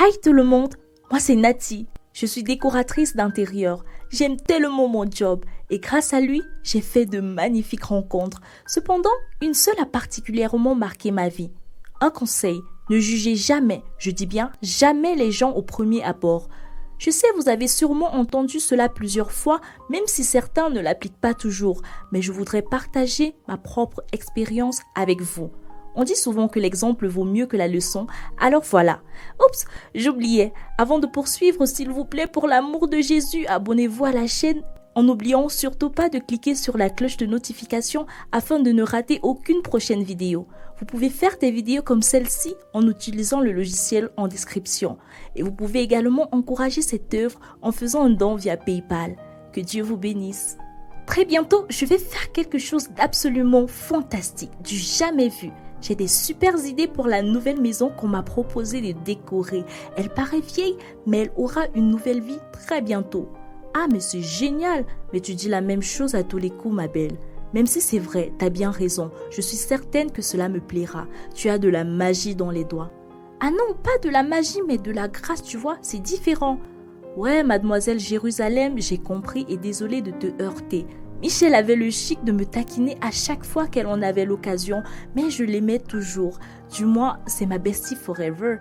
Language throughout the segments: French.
Hi tout le monde, moi c'est Nati. Je suis décoratrice d'intérieur. J'aime tellement mon job et grâce à lui, j'ai fait de magnifiques rencontres. Cependant, une seule a particulièrement marqué ma vie. Un conseil, ne jugez jamais, je dis bien jamais les gens au premier abord. Je sais, vous avez sûrement entendu cela plusieurs fois, même si certains ne l'appliquent pas toujours, mais je voudrais partager ma propre expérience avec vous. On dit souvent que l'exemple vaut mieux que la leçon, alors voilà. Oups, j'oubliais. Avant de poursuivre, s'il vous plaît, pour l'amour de Jésus, abonnez-vous à la chaîne en n'oubliant surtout pas de cliquer sur la cloche de notification afin de ne rater aucune prochaine vidéo. Vous pouvez faire des vidéos comme celle-ci en utilisant le logiciel en description. Et vous pouvez également encourager cette œuvre en faisant un don via PayPal. Que Dieu vous bénisse. Très bientôt, je vais faire quelque chose d'absolument fantastique, du jamais vu. J'ai des super idées pour la nouvelle maison qu'on m'a proposé de décorer. Elle paraît vieille, mais elle aura une nouvelle vie très bientôt. Ah, mais c'est génial! Mais tu dis la même chose à tous les coups, ma belle. Même si c'est vrai, t'as bien raison. Je suis certaine que cela me plaira. Tu as de la magie dans les doigts. Ah non, pas de la magie, mais de la grâce, tu vois, c'est différent. Ouais, mademoiselle Jérusalem, j'ai compris et désolée de te heurter. Michel avait le chic de me taquiner à chaque fois qu'elle en avait l'occasion, mais je l'aimais toujours. Du moins, c'est ma bestie forever.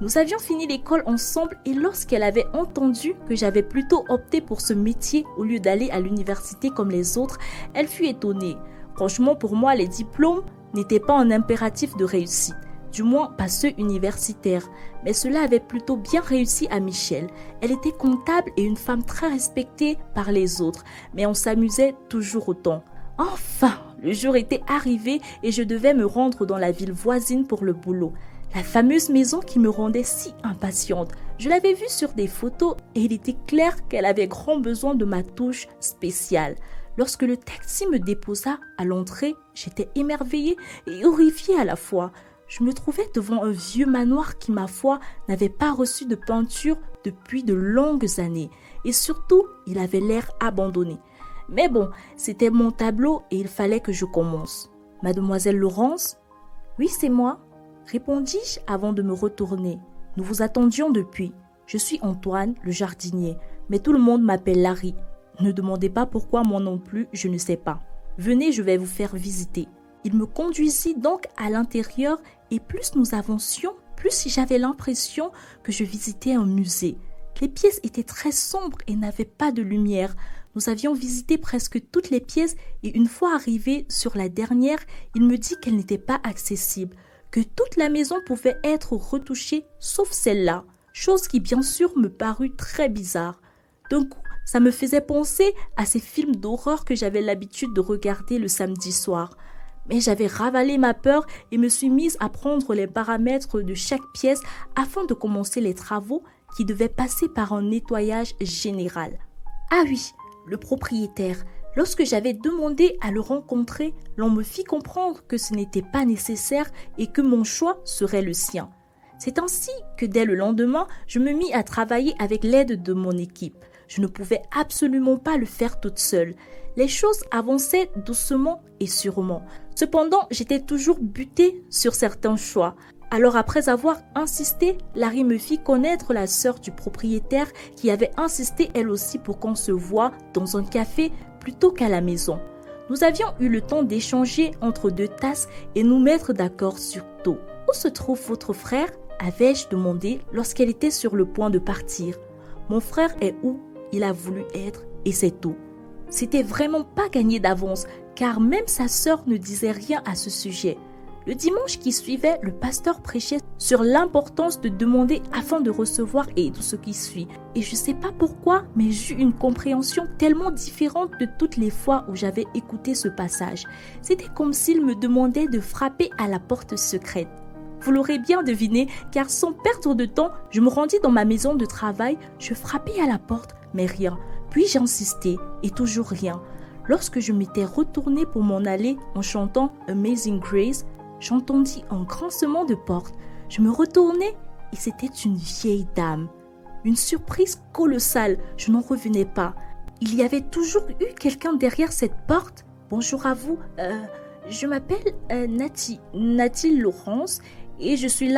Nous avions fini l'école ensemble et lorsqu'elle avait entendu que j'avais plutôt opté pour ce métier au lieu d'aller à l'université comme les autres, elle fut étonnée. Franchement, pour moi, les diplômes n'étaient pas un impératif de réussite. Du moins pas ceux universitaires, mais cela avait plutôt bien réussi à Michel. Elle était comptable et une femme très respectée par les autres, mais on s'amusait toujours autant. Enfin, le jour était arrivé et je devais me rendre dans la ville voisine pour le boulot. La fameuse maison qui me rendait si impatiente. Je l'avais vue sur des photos et il était clair qu'elle avait grand besoin de ma touche spéciale. Lorsque le taxi me déposa à l'entrée, j'étais émerveillée et horrifiée à la fois. Je me trouvais devant un vieux manoir qui, ma foi, n'avait pas reçu de peinture depuis de longues années. Et surtout, il avait l'air abandonné. Mais bon, c'était mon tableau et il fallait que je commence. « Mademoiselle Laurence ?»« Oui, c'est moi. » répondis-je avant de me retourner. « Nous vous attendions depuis. Je suis Antoine, le jardinier, mais tout le monde m'appelle Larry. Ne demandez pas pourquoi moi non plus, je ne sais pas. Venez, je vais vous faire visiter. » Il me conduisit donc à l'intérieur et plus nous avancions, plus j'avais l'impression que je visitais un musée. Les pièces étaient très sombres et n'avaient pas de lumière. Nous avions visité presque toutes les pièces et une fois arrivé sur la dernière, il me dit qu'elle n'était pas accessible, que toute la maison pouvait être retouchée sauf celle-là, chose qui bien sûr me parut très bizarre. D'un coup, ça me faisait penser à ces films d'horreur que j'avais l'habitude de regarder le samedi soir. Mais j'avais ravalé ma peur et me suis mise à prendre les paramètres de chaque pièce afin de commencer les travaux qui devaient passer par un nettoyage général. Ah oui, le propriétaire. Lorsque j'avais demandé à le rencontrer, l'on me fit comprendre que ce n'était pas nécessaire et que mon choix serait le sien. C'est ainsi que dès le lendemain, je me mis à travailler avec l'aide de mon équipe. Je ne pouvais absolument pas le faire toute seule. Les choses avançaient doucement et sûrement. Cependant, j'étais toujours butée sur certains choix. Alors après avoir insisté, Larry me fit connaître la sœur du propriétaire qui avait insisté elle aussi pour qu'on se voie dans un café plutôt qu'à la maison. Nous avions eu le temps d'échanger entre deux tasses et nous mettre d'accord sur tout. « Où se trouve votre frère ?» avais-je demandé lorsqu'elle était sur le point de partir. « Mon frère est où il a voulu être et c'est tout. » C'était vraiment pas gagné d'avance, car même sa sœur ne disait rien à ce sujet. Le dimanche qui suivait, le pasteur prêchait sur l'importance de demander afin de recevoir et tout ce qui suit. Et je sais pas pourquoi, mais j'ai eu une compréhension tellement différente de toutes les fois où j'avais écouté ce passage. C'était comme s'il me demandait de frapper à la porte secrète. Vous l'aurez bien deviné, car sans perdre de temps, je me rendis dans ma maison de travail, je frappais à la porte, mais rien. Puis j'insistais, et toujours rien. Lorsque je m'étais retournée pour m'en aller en chantant Amazing Grace, j'entendis un grincement de porte. Je me retournai et c'était une vieille dame. Une surprise colossale, je n'en revenais pas. Il y avait toujours eu quelqu'un derrière cette porte. « Bonjour à vous, je m'appelle Nati Laurence et je suis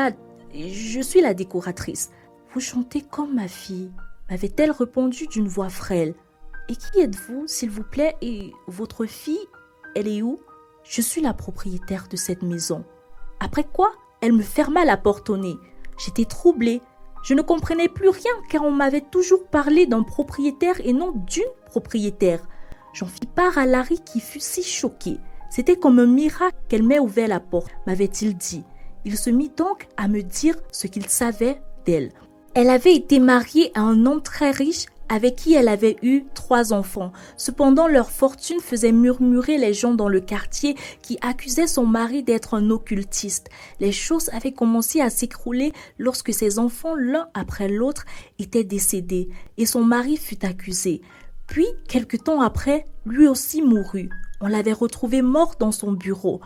la décoratrice. » Vous chantez comme ma fille, m'avait-elle répondu d'une voix frêle. Et qui êtes-vous, s'il vous plaît, et votre fille, elle est où? Je suis la propriétaire de cette maison. Après quoi, elle me ferma la porte au nez. J'étais troublée. Je ne comprenais plus rien car on m'avait toujours parlé d'un propriétaire et non d'une propriétaire. J'en fis part à Larry qui fut si choqué. C'était comme un miracle qu'elle m'ait ouvert la porte, m'avait-il dit. Il se mit donc à me dire ce qu'il savait d'elle. Elle avait été mariée à un homme très riche avec qui elle avait eu 3 enfants. Cependant, leur fortune faisait murmurer les gens dans le quartier qui accusaient son mari d'être un occultiste. Les choses avaient commencé à s'écrouler lorsque ses enfants, l'un après l'autre, étaient décédés et son mari fut accusé. Puis, quelque temps après, lui aussi mourut. On l'avait retrouvé mort dans son bureau.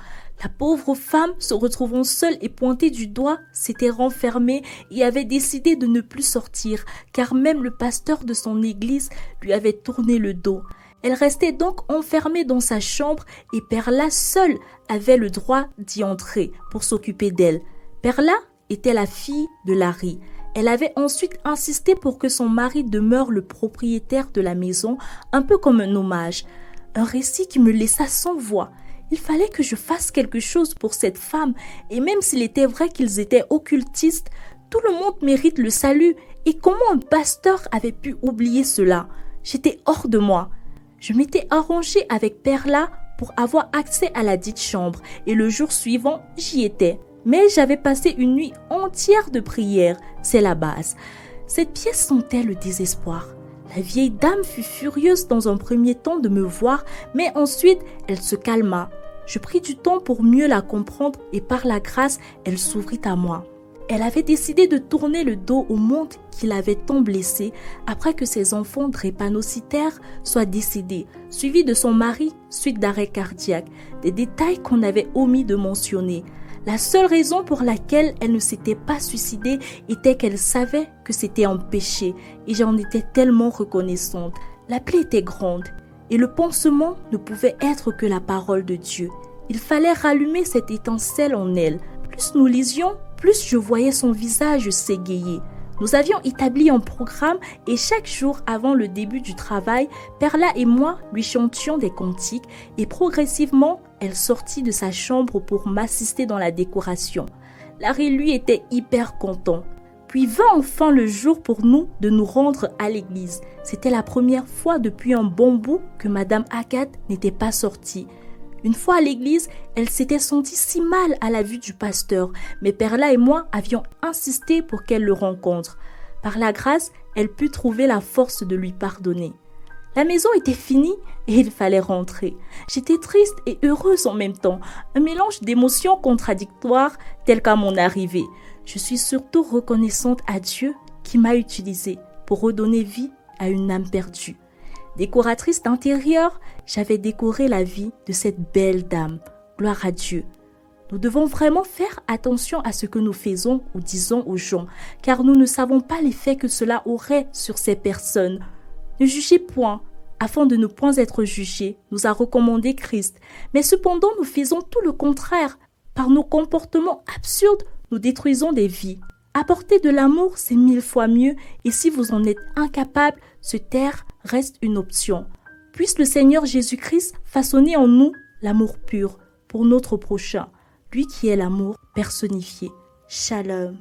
La pauvre femme, se retrouvant seule et pointée du doigt, s'était renfermée et avait décidé de ne plus sortir, car même le pasteur de son église lui avait tourné le dos. Elle restait donc enfermée dans sa chambre et Perla seule avait le droit d'y entrer pour s'occuper d'elle. Perla était la fille de Larry. Elle avait ensuite insisté pour que son mari demeure le propriétaire de la maison, un peu comme un hommage. Un récit qui me laissa sans voix. Il fallait que je fasse quelque chose pour cette femme, et même s'il était vrai qu'ils étaient occultistes, tout le monde mérite le salut, et comment un pasteur avait pu oublier cela? J'étais hors de moi. Je m'étais arrangée avec Perla pour avoir accès à la dite chambre, et le jour suivant, j'y étais. Mais j'avais passé une nuit entière de prière, c'est la base. Cette pièce sentait le désespoir. La vieille dame fut furieuse dans un premier temps de me voir, mais ensuite elle se calma. Je pris du temps pour mieux la comprendre et par la grâce, elle s'ouvrit à moi. Elle avait décidé de tourner le dos au monde qui l'avait tant blessée après que ses enfants drépanocytaires soient décédés, suivis de son mari suite d'arrêt cardiaque, des détails qu'on avait omis de mentionner. La seule raison pour laquelle elle ne s'était pas suicidée était qu'elle savait que c'était un péché et j'en étais tellement reconnaissante. La plaie était grande et le pansement ne pouvait être que la parole de Dieu. Il fallait rallumer cette étincelle en elle. Plus nous lisions, plus je voyais son visage s'égayer. Nous avions établi un programme et chaque jour avant le début du travail, Perla et moi lui chantions des cantiques et progressivement, elle sortit de sa chambre pour m'assister dans la décoration. Larry, lui, était hyper content. Puis vint enfin le jour pour nous de nous rendre à l'église. C'était la première fois depuis un bon bout que Madame Agathe n'était pas sortie. Une fois à l'église, elle s'était sentie si mal à la vue du pasteur, mais Perla et moi avions insisté pour qu'elle le rencontre. Par la grâce, elle put trouver la force de lui pardonner. La maison était finie et il fallait rentrer. J'étais triste et heureuse en même temps, un mélange d'émotions contradictoires tel qu'à mon arrivée. Je suis surtout reconnaissante à Dieu qui m'a utilisée pour redonner vie à une âme perdue. Décoratrice d'intérieur, j'avais décoré la vie de cette belle dame. Gloire à Dieu. Nous devons vraiment faire attention à ce que nous faisons ou disons aux gens, car nous ne savons pas l'effet que cela aurait sur ces personnes. Ne jugez point, afin de ne point être jugés, nous a recommandé Christ. Mais cependant, nous faisons tout le contraire. Par nos comportements absurdes, nous détruisons des vies. Apporter de l'amour, c'est 1000 fois mieux, et si vous en êtes incapable, se taire reste une option. Puisse le Seigneur Jésus-Christ façonner en nous l'amour pur pour notre prochain, lui qui est l'amour personnifié. Shalom.